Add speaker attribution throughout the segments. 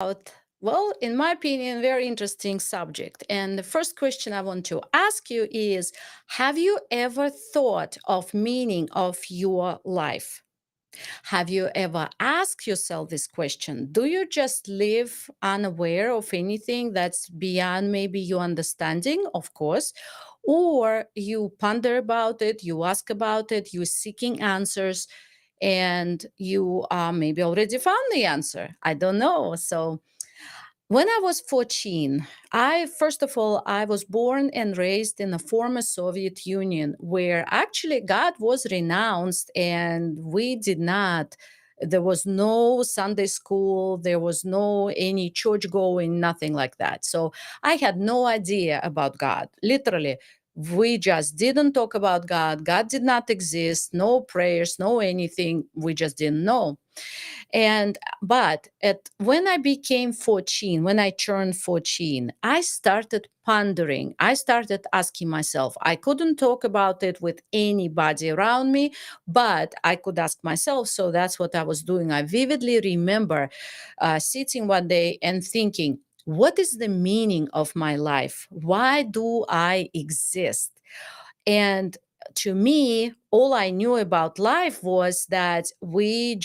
Speaker 1: about, well, in my opinion, very interesting subject. And the first question I want to ask you is, have you ever thought of meaning of your life? Have you ever asked yourself this question? Do you just live unaware of anything that's beyond maybe your understanding, of course, or you ponder about it, you ask about it, you're seeking answers, and you maybe already found the answer? I don't know. So when I was 14, first of all, I was born and raised in the former Soviet Union, where actually God was renounced and we did not. There was no Sunday school, there was no any church going, nothing like that. So I had no idea about God. Literally, we just didn't talk about God. God did not exist, no prayers, no anything. We just didn't know. And but at when I became 14, when I turned 14, I started pondering. I started asking myself. I couldn't talk about it with anybody around me, but I could ask myself. So that's what I was doing. I vividly remember sitting one day and thinking, what is the meaning of my life? Why do I exist? And to me, all I knew about life was that we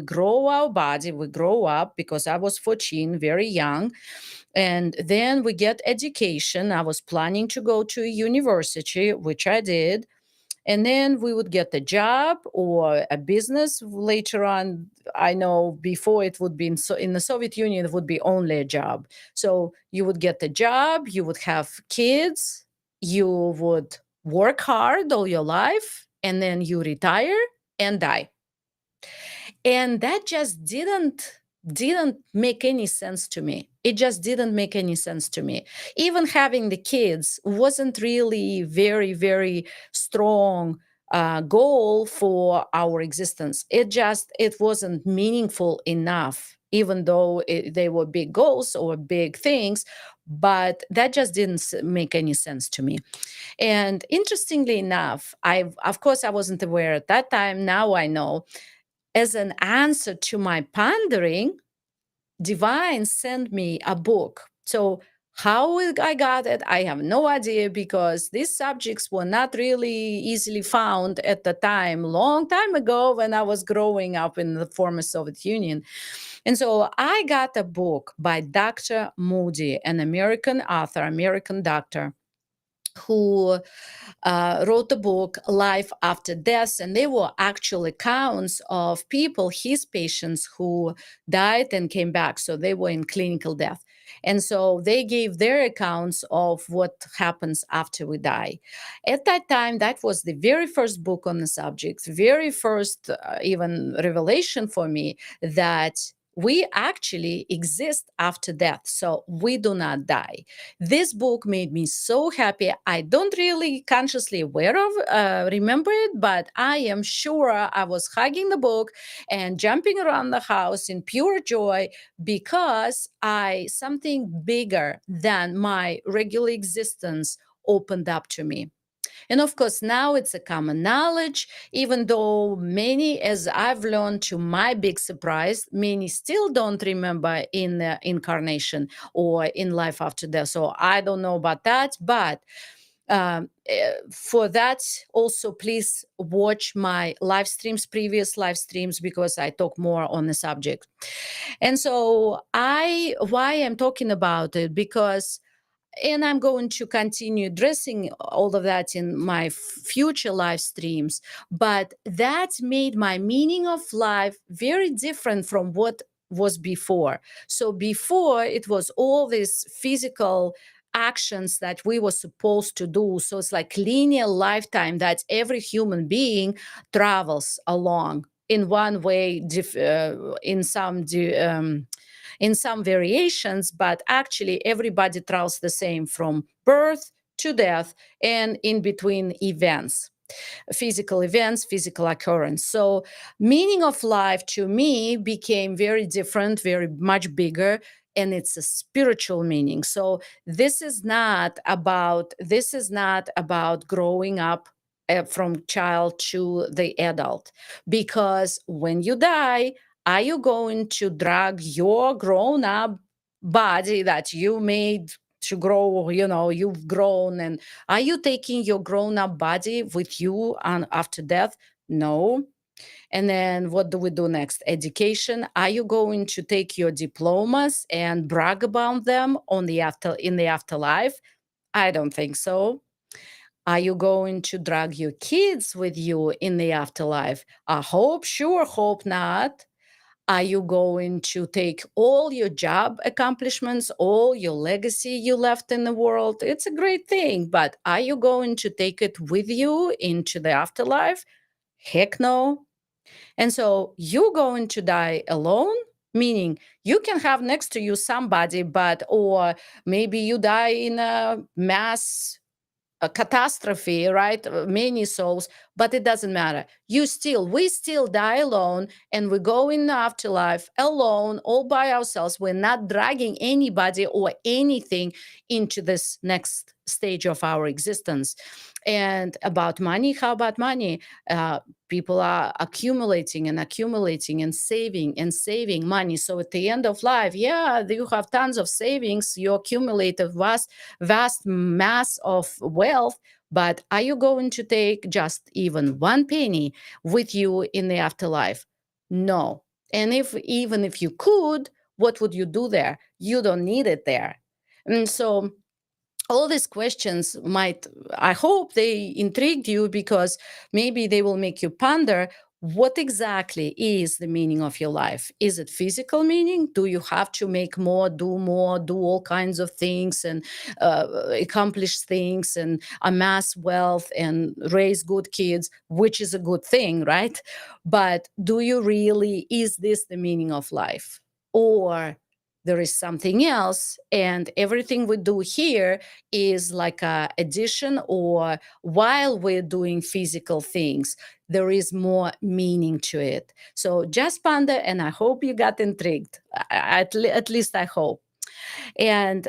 Speaker 1: grow our body, we grow up, because I was 14, very young, and then we get education. I was planning to go to a university, which I did, and then we would get a job or a business later on. I know before it would be in the Soviet Union, it would be only a job. So you would get a job, you would have kids, you would work hard all your life, and then you retire and die. And that just didn't make any sense to me. It just didn't make any sense to me. Even having the kids wasn't really very strong goal for our existence. It wasn't meaningful enough, even though they were big goals or big things. But that just didn't make any sense to me. And interestingly enough, of course I wasn't aware at that time. Now I know, as an answer to my pondering, Divine sent me a book. So how I got it, I have no idea, because these subjects were not really easily found at the time, long time ago when I was growing up in the former Soviet Union. And so I got a book by Dr. Moody, an American author, American doctor, who wrote the book Life After Death. And they were actual accounts of people, his patients, who died and came back. So they were in clinical death. And so they gave their accounts of what happens after we die. At that time, that was the very first book on the subject, very first even revelation for me that we actually exist after death. So we do not die. This book made me so happy. I don't really consciously aware of remember it, but I am sure I was hugging the book and jumping around the house in pure joy, because I something bigger than my regular existence opened up to me. And of course, now it's a common knowledge, even though many, as I've learned to my big surprise, many still don't remember in incarnation or in life after death. So I don't know about that. But for that, also, please watch my live streams, previous live streams, because I talk more on the subject. And so why I'm talking about it, because, and I'm going to continue addressing all of that in my future live streams. But that made my meaning of life very different from what was before. So before, it was all these physical actions that we were supposed to do. So it's like linear lifetime that every human being travels along in one way, in some variations, but actually everybody travels the same from birth to death and in between events, physical occurrence. So meaning of life to me became very different, very much bigger, and it's a spiritual meaning. So this is not about growing up from child to the adult, because when you die, Are you going to drag your grown up body that you made to grow, you've grown, and are you taking your grown up body with you on after death? No. And then what do we do next? Education. Are you going to take your diplomas and brag about them in the afterlife? I don't think so. Are you going to drag your kids with you in the afterlife? I hope, sure, hope not. Are you going to take all your job accomplishments, all your legacy you left in the world? It's a great thing, but are you going to take it with you into the afterlife? Heck no. And so you're going to die alone, meaning you can have next to you somebody, or maybe you die in a mass a catastrophe, right? Many souls, but it doesn't matter. We still die alone, and we go in the afterlife alone, all by ourselves. We're not dragging anybody or anything into this next stage of our existence. And about money, how about money? People are accumulating and accumulating and saving money. So at the end of life, yeah, you have tons of savings, you accumulate a vast mass of wealth, but are you going to take just even one penny with you in the afterlife? No. And even if you could, what would you do there? You don't need it there. And so all these questions I hope they intrigued you, because maybe they will make you ponder what exactly is the meaning of your life. Is it physical meaning? Do you have to make more, do all kinds of things, and accomplish things, and amass wealth, and raise good kids, which is a good thing, right? But is this the meaning of life? Or there is something else, and everything we do here is like a addition, or while we're doing physical things, there is more meaning to it. So just ponder, and I hope you got intrigued. At least I hope. And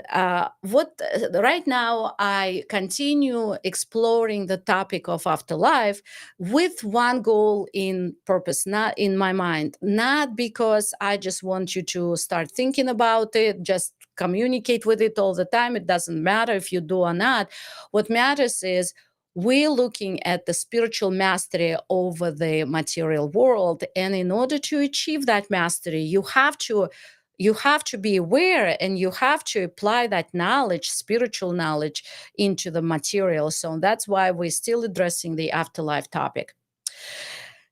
Speaker 1: what right now, I continue exploring the topic of afterlife with one goal in purpose, not in my mind, not because I just want you to start thinking about it, just communicate with it all the time. It doesn't matter if you do or not. What matters is we're looking at the spiritual mastery over the material world. And in order to achieve that mastery, you have to be aware, and you have to apply that knowledge, spiritual knowledge, into the material. So that's why we're still addressing the afterlife topic.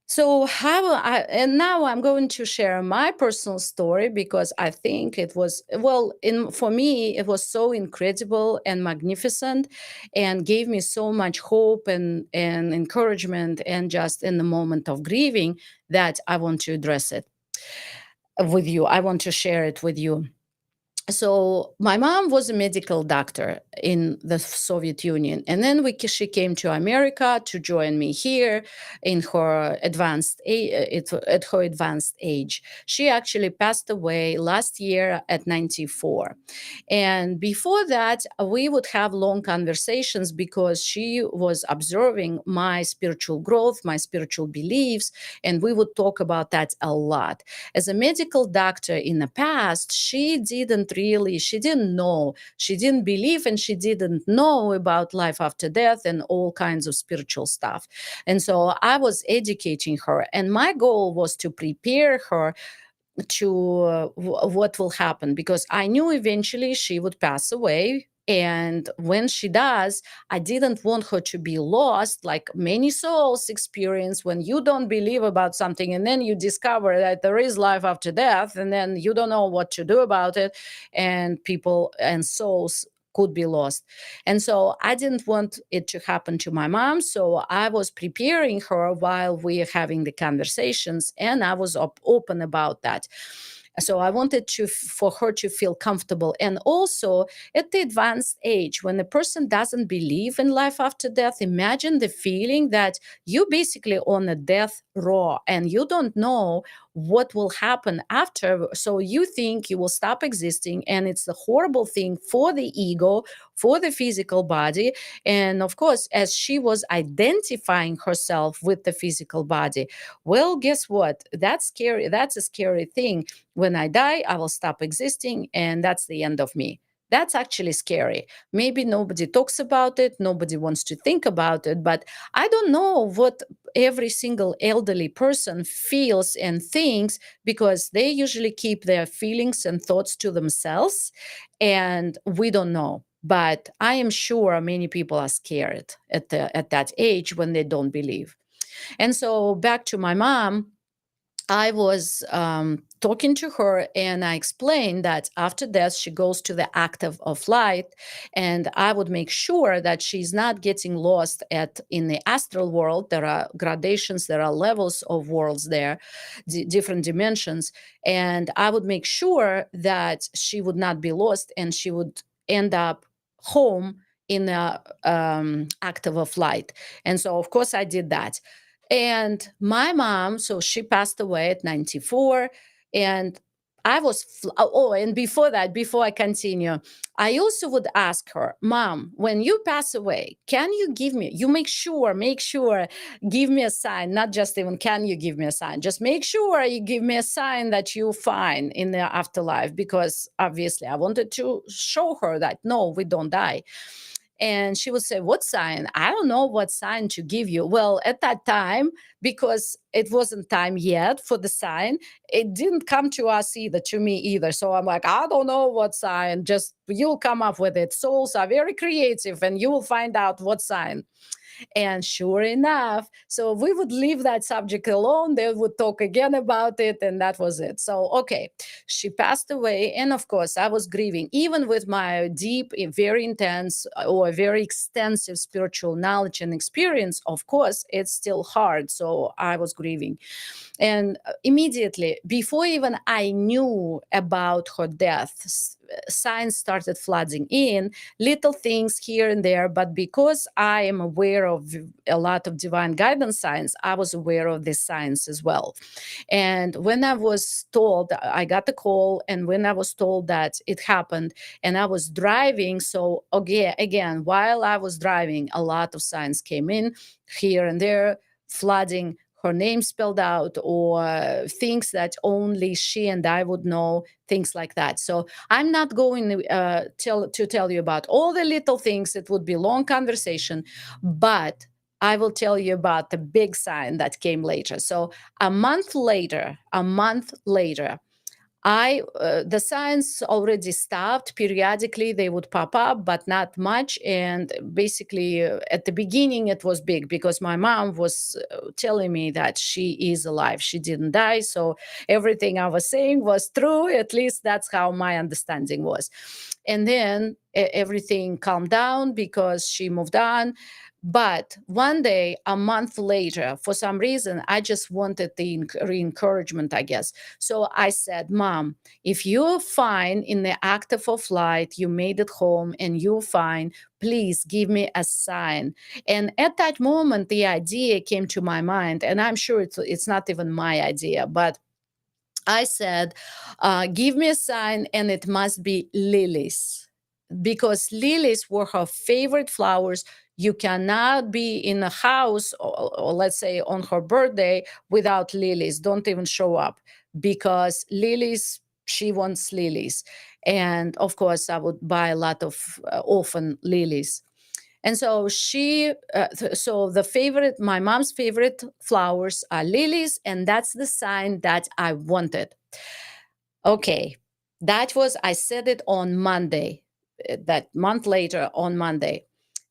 Speaker 1: So and now I'm going to share my personal story, because I think it was, for me, it was so incredible and magnificent, and gave me so much hope and encouragement, and just in the moment of grieving, that I want to address it with you. I want to share it with you. So my mom was a medical doctor in the Soviet Union, and then she came to America to join me here in her at her advanced age. She actually passed away last year at 94, and before that, we would have long conversations, because she was observing my spiritual growth, my spiritual beliefs, and we would talk about that a lot. As a medical doctor in the past, she didn't know, she didn't believe, and she didn't know about life after death and all kinds of spiritual stuff. And so I was educating her, and my goal was to prepare her to what will happen, because I knew eventually she would pass away. And when she does, I didn't want her to be lost, like many souls experience when you don't believe about something, and then you discover that there is life after death, and then you don't know what to do about it, and people and souls could be lost. And so I didn't want it to happen to my mom. So I was preparing her while we are having the conversations, and I was open about that. So I wanted for her to feel comfortable. And also at the advanced age, when a person doesn't believe in life after death, imagine the feeling that you basically on a death row and you don't know what will happen after. So you think you will stop existing, and it's a horrible thing for the ego, for the physical body. And of course, as she was identifying herself with the physical body, well, guess what? That's scary. That's a scary thing. When I die, I will stop existing, and that's the end of me. That's actually scary. Maybe nobody talks about it, nobody wants to think about it, but I don't know what every single elderly person feels and thinks, because they usually keep their feelings and thoughts to themselves, and we don't know. But I am sure many people are scared at that age when they don't believe. And so back to my mom, I was talking to her, and I explained that after death, she goes to the active of light, and I would make sure that she's not getting lost in the astral world. There are gradations, there are levels of worlds there, different dimensions, and I would make sure that she would not be lost, and she would end up home in the active of light. And so, of course, I did that. And my mom, so she passed away at 94. And I was, and before that, before I continue, I also would ask her, Mom, when you pass away, can you give me, you make sure, give me a sign, not just even can you give me a sign, just make sure you give me a sign that you're fine in the afterlife, because obviously I wanted to show her that no, we don't die. And she would say, What sign? I don't know what sign to give you. Well, at that time, because it wasn't time yet for the sign, it didn't come to us either, to me either. So I'm like, I don't know what sign, just you'll come up with it. Souls are very creative, and you will find out what sign. And sure enough, so we would leave that subject alone. They would talk again about it, and that was it. So, okay, she passed away. And of course, I was grieving, even with my deep, very intense, or very extensive spiritual knowledge and experience. Of course, it's still hard. So, I was grieving. And immediately, before even I knew about her death, signs started flooding in, little things here and there. But because I am aware of a lot of divine guidance signs, I was aware of these signs as well. And when I was told, I got the call, and when I was told that it happened, and I was driving, so again, while I was driving, a lot of signs came in here and there, flooding, her name spelled out, or things that only she and I would know, things like that. So I'm not going to tell you about all the little things. It would be a long conversation, but I will tell you about the big sign that came later. So a month later, the signs already stopped. Periodically they would pop up, but not much. And basically, at the beginning it was big, because my mom was telling me that she is alive, she didn't die. So everything I was saying was true. At least that's how my understanding was. And then everything calmed down because she moved on. But one day, a month later, for some reason, I just wanted the re-encouragement, I guess. So I said, Mom, if you're fine in the active of light, you made it home and you're fine, please give me a sign. And at that moment, the idea came to my mind, and I'm sure it's not even my idea, but I said, give me a sign, and it must be lilies, because lilies were her favorite flowers. You cannot be in a house, or let's say on her birthday, without lilies. Don't even show up, because lilies, she wants lilies. And of course, I would buy a lot of often lilies. And so so my mom's favorite flowers are lilies, and that's the sign that I wanted. Okay, I said it on Monday, that month later on Monday.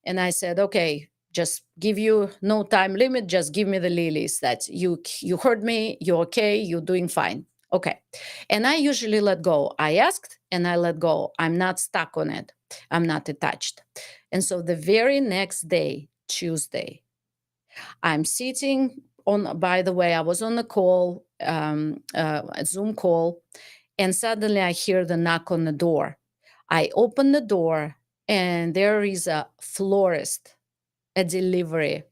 Speaker 1: And I said, okay, just give you no time limit, just give me the lilies, that you heard me, you're okay, you're doing fine. Okay. And I usually let go. I asked and I let go. I'm not stuck on it. I'm not attached. And so the very next day, Tuesday, I'm sitting on, by the way, I was on a call, a Zoom call, And suddenly I hear the knock on the door. I open the door, and there is a florist, a delivery.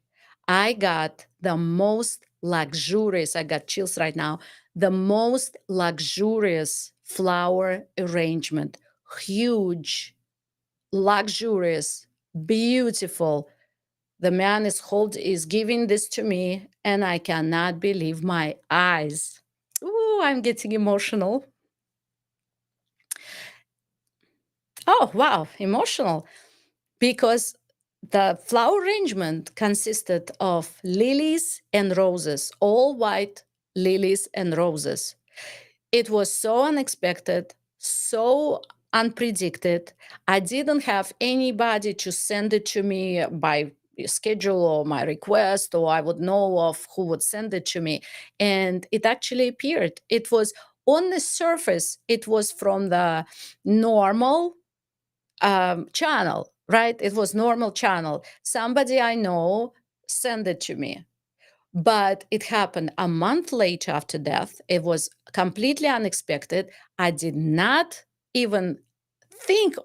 Speaker 1: I got the most luxurious, I got chills right now, the most luxurious flower arrangement. Huge, luxurious, beautiful. The man is giving this to me, and I cannot believe my eyes. Ooh, I'm getting emotional. Oh, wow, emotional. Because the flower arrangement consisted of lilies and roses, all white lilies and roses. It was so unexpected, so unpredicted. I didn't have anybody to send it to me by schedule or my request, or I would know of who would send it to me. And it actually appeared. It was on the surface, it was from the normal channel, right? It was normal channel. Somebody I know sent it to me, but it happened a month later after death. It was completely unexpected. I did not even think,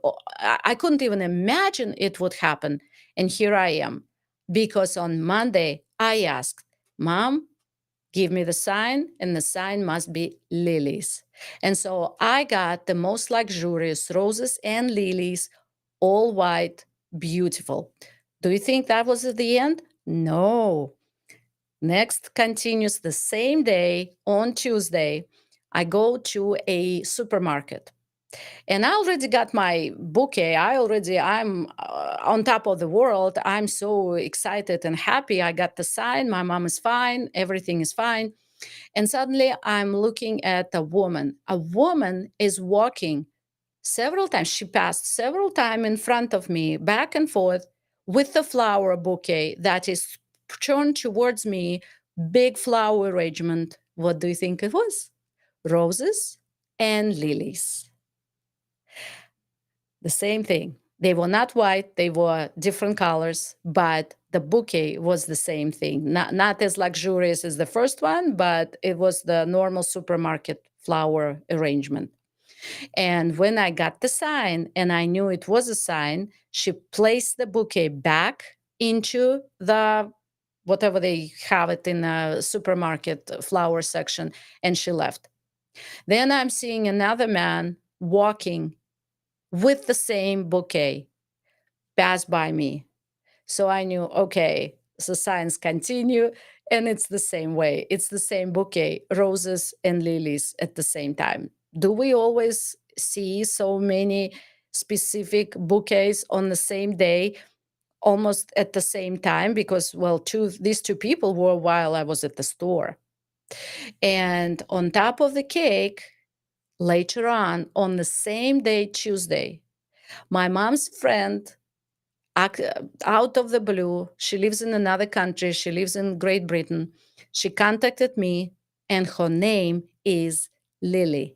Speaker 1: I couldn't even imagine it would happen. And here I am, because on Monday I asked, Mom, give me the sign, and the sign must be lilies. And so I got the most luxurious roses and lilies, all white, beautiful. Do you think that was at the end? No. Next continues the same day on Tuesday. I go to a supermarket, and I already got my bouquet. I'm on top of the world. I'm so excited and happy. I got the sign. My mom is fine. Everything is fine. And suddenly I'm looking at a woman. A woman is walking several times. She passed several times in front of me, back and forth, with the flower bouquet that is turned towards me. Big flower arrangement. What do you think it was? Roses and lilies. The same thing. They were not white, they were different colors, but the bouquet was the same thing. Not as luxurious as the first one, but it was the normal supermarket flower arrangement. And when I got the sign and I knew it was a sign, she placed the bouquet back into the whatever they have it in a supermarket flower section, and she left. Then I'm seeing another man walking with the same bouquet pass by me. So I knew, okay, the signs continue, and it's the same way. It's the same bouquet, roses and lilies at the same time. Do we always see so many specific bouquets on the same day, almost at the same time? Because, well, these two people were while I was at the store. And on top of the cake, later on the same day, Tuesday, my mom's friend, out of the blue, she lives in another country. She lives in Great Britain. She contacted me, and her name is Lily.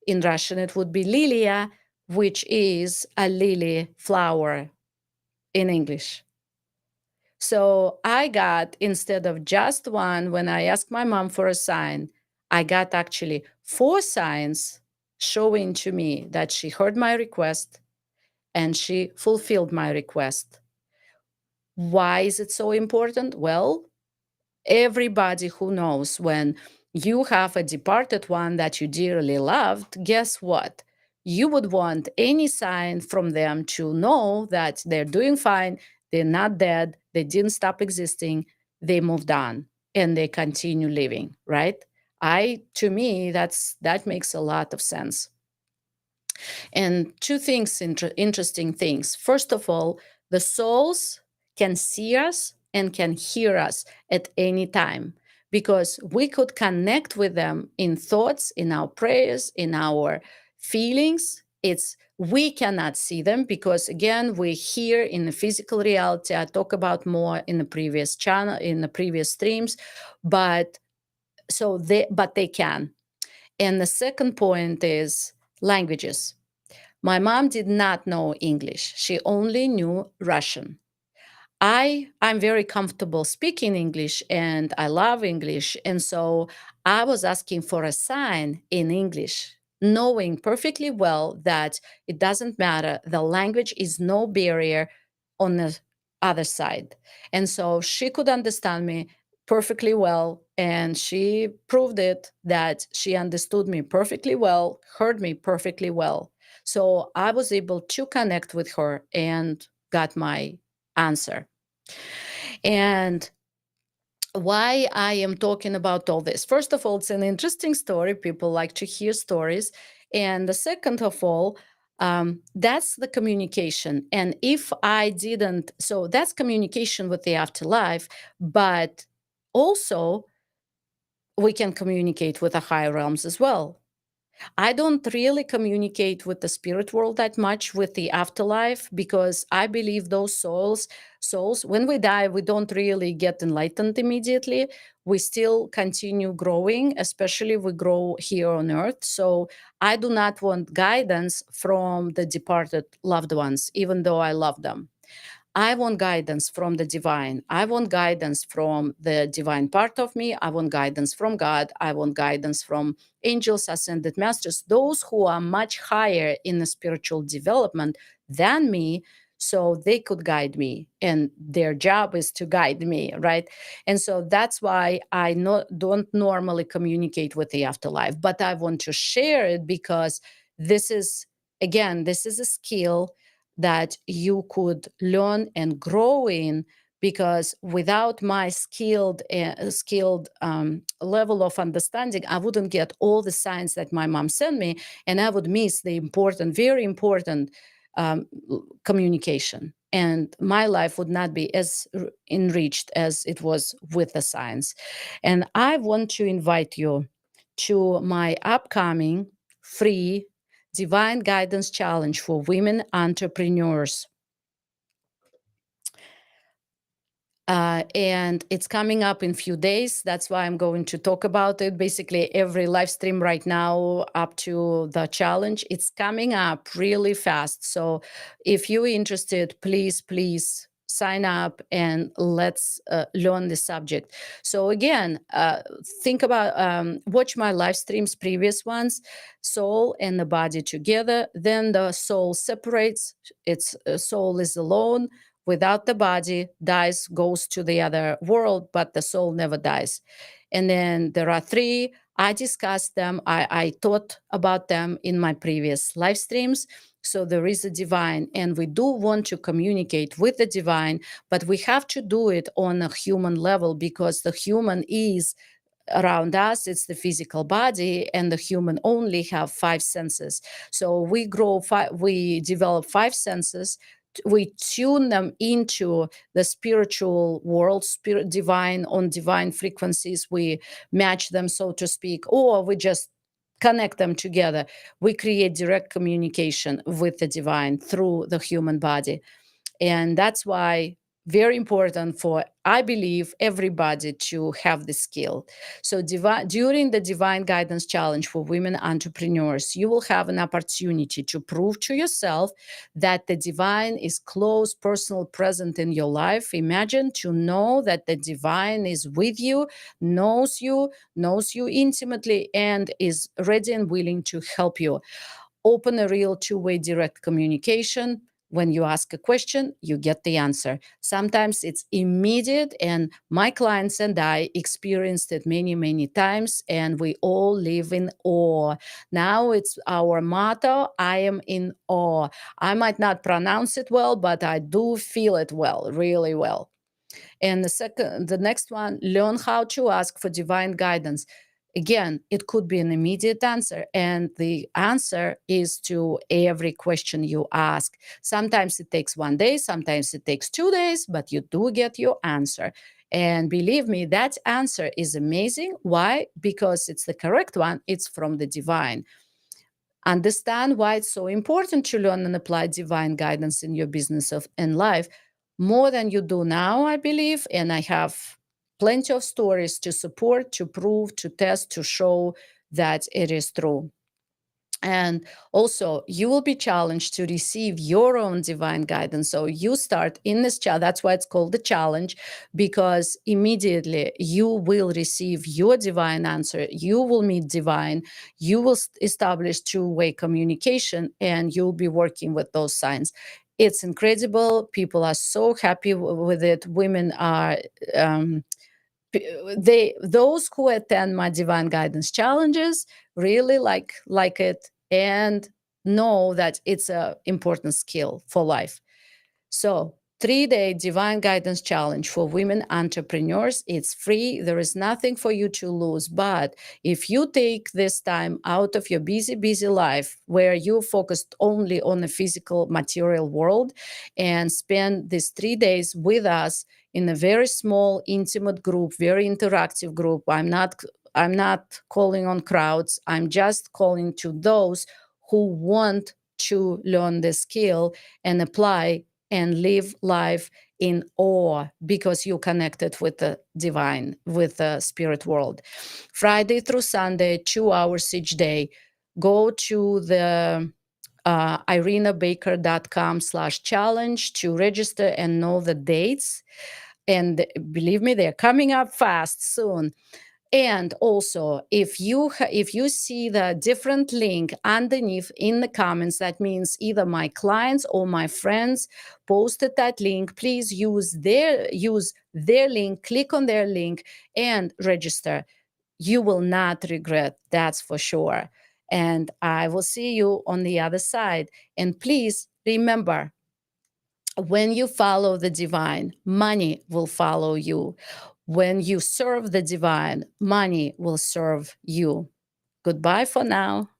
Speaker 1: In Russian, it would be Lilia, which is a lily flower in English. So I got, instead of just one, when I asked my mom for a sign, I got actually 4 signs showing to me that she heard my request and she fulfilled my request. Why is it so important? Well, everybody who knows, when you have a departed one that you dearly loved, guess what? You would want any sign from them to know that they're doing fine, they're not dead, they didn't stop existing, they moved on, and they continue living, right? To me, that makes a lot of sense. And two things, interesting things. First of all, the souls can see us and can hear us at any time, because we could connect with them in thoughts, in our prayers, in our feelings. We cannot see them because, again, we're here in the physical reality. I talk about more in the previous channel, in the previous streams, but they can. And the second point is languages. My mom did not know English. She only knew Russian. I'm very comfortable speaking English, and I love English. And so I was asking for a sign in English. knowing perfectly well that it doesn't matter. The language is no barrier on the other side. And so she could understand me perfectly well. And she proved it that she understood me perfectly well, heard me perfectly well. So I was able to connect with her and got my answer. And why I am talking about all this. First of all, it's an interesting story. People like to hear stories. And the second of all, that's the communication. And if I didn't, so that's communication with the afterlife, but also we can communicate with the higher realms as well. I don't really communicate with the spirit world that much with the afterlife because I believe those souls when we die we don't really get enlightened immediately. We still continue growing, especially we grow here on earth. So I do not want guidance from the departed loved ones even though I love them. I want guidance from the divine. I want guidance from the divine part of me. I want guidance from God. I want guidance from angels, ascended masters, those who are much higher in the spiritual development than me, so they could guide me. And their job is to guide me, right? And so that's why I don't normally communicate with the afterlife, but I want to share it because this is, again, this is a skill that you could learn and grow in, because without my skilled level of understanding, I wouldn't get all the signs that my mom sent me, and I would miss the important, very important communication, and my life would not be as enriched as it was with the science. And I want to invite you to my upcoming free Divine Guidance Challenge for Women Entrepreneurs. And it's coming up in a few days. That's why I'm going to talk about it. Basically, every live stream right now up to the challenge, it's coming up really fast. So if you're interested, please sign up and let's learn the subject. So again, think about, watch my live streams, previous ones, soul and the body together. Then the soul separates, its soul is alone without the body, dies, goes to the other world, but the soul never dies. And then there are three. I discussed them. I taught about them in my previous live streams. So there is a divine, and we do want to communicate with the divine, but we have to do it on a human level, because the human is around us, it's the physical body, and the human only have five senses. So we develop five senses, we tune them into the spiritual world, spirit divine, on divine frequencies, we match them, so to speak, or we just connect them together. We create direct communication with the divine through the human body. And that's why very important for, I believe, everybody to have the skill. So during the Divine Guidance Challenge for Women Entrepreneurs, you will have an opportunity to prove to yourself that the divine is close, personal, present in your life. Imagine to know that the divine is with you, knows you intimately, and is ready and willing to help you. Open a real two-way direct communication. When you ask a question, you get the answer. Sometimes it's immediate, and my clients and I experienced it many times, and we all live in awe. Now it's our motto, I am in awe. I might not pronounce it well, but I do feel it well, really well. And the next one, learn how to ask for divine guidance. Again, it could be an immediate answer, and the answer is to every question you ask. Sometimes it takes 1 day, sometimes it takes 2 days, but you do get your answer. And believe me, that answer is amazing. Why? Because it's the correct one, it's from the divine. Understand why it's so important to learn and apply divine guidance in your business and life more than you do now, I believe. And I have plenty of stories to support, to prove, to test, to show that it is true. And also, you will be challenged to receive your own divine guidance. So you start in this challenge. That's why it's called the challenge, because immediately you will receive your divine answer. You will meet divine. You will establish two-way communication, and you'll be working with those signs. It's incredible. People are so happy with it. Women are. Those who attend my divine guidance challenges really like it and know that it's a important skill for life. So 3-day divine guidance challenge for women entrepreneurs. It's free. There is nothing for you to lose. But if you take this time out of your busy life where you focused only on the physical material world and spend these 3 days with us in a very small, intimate group, very interactive group. I'm not calling on crowds. I'm just calling to those who want to learn the skill and apply and live life in awe because you connected with the divine, with the spirit world. Friday through Sunday, 2 hours each day. Go to the irinabaker.com/challenge to register and know the dates. And believe me, they're coming up fast soon. And also, if you see the different link underneath in the comments, that means either my clients or my friends posted that link. Please use their link, click on their link, and register. You will not regret, that's for sure. And I will see you on the other side. And please remember, when you follow the divine, money will follow you. When you serve the divine, money will serve you. Goodbye for now.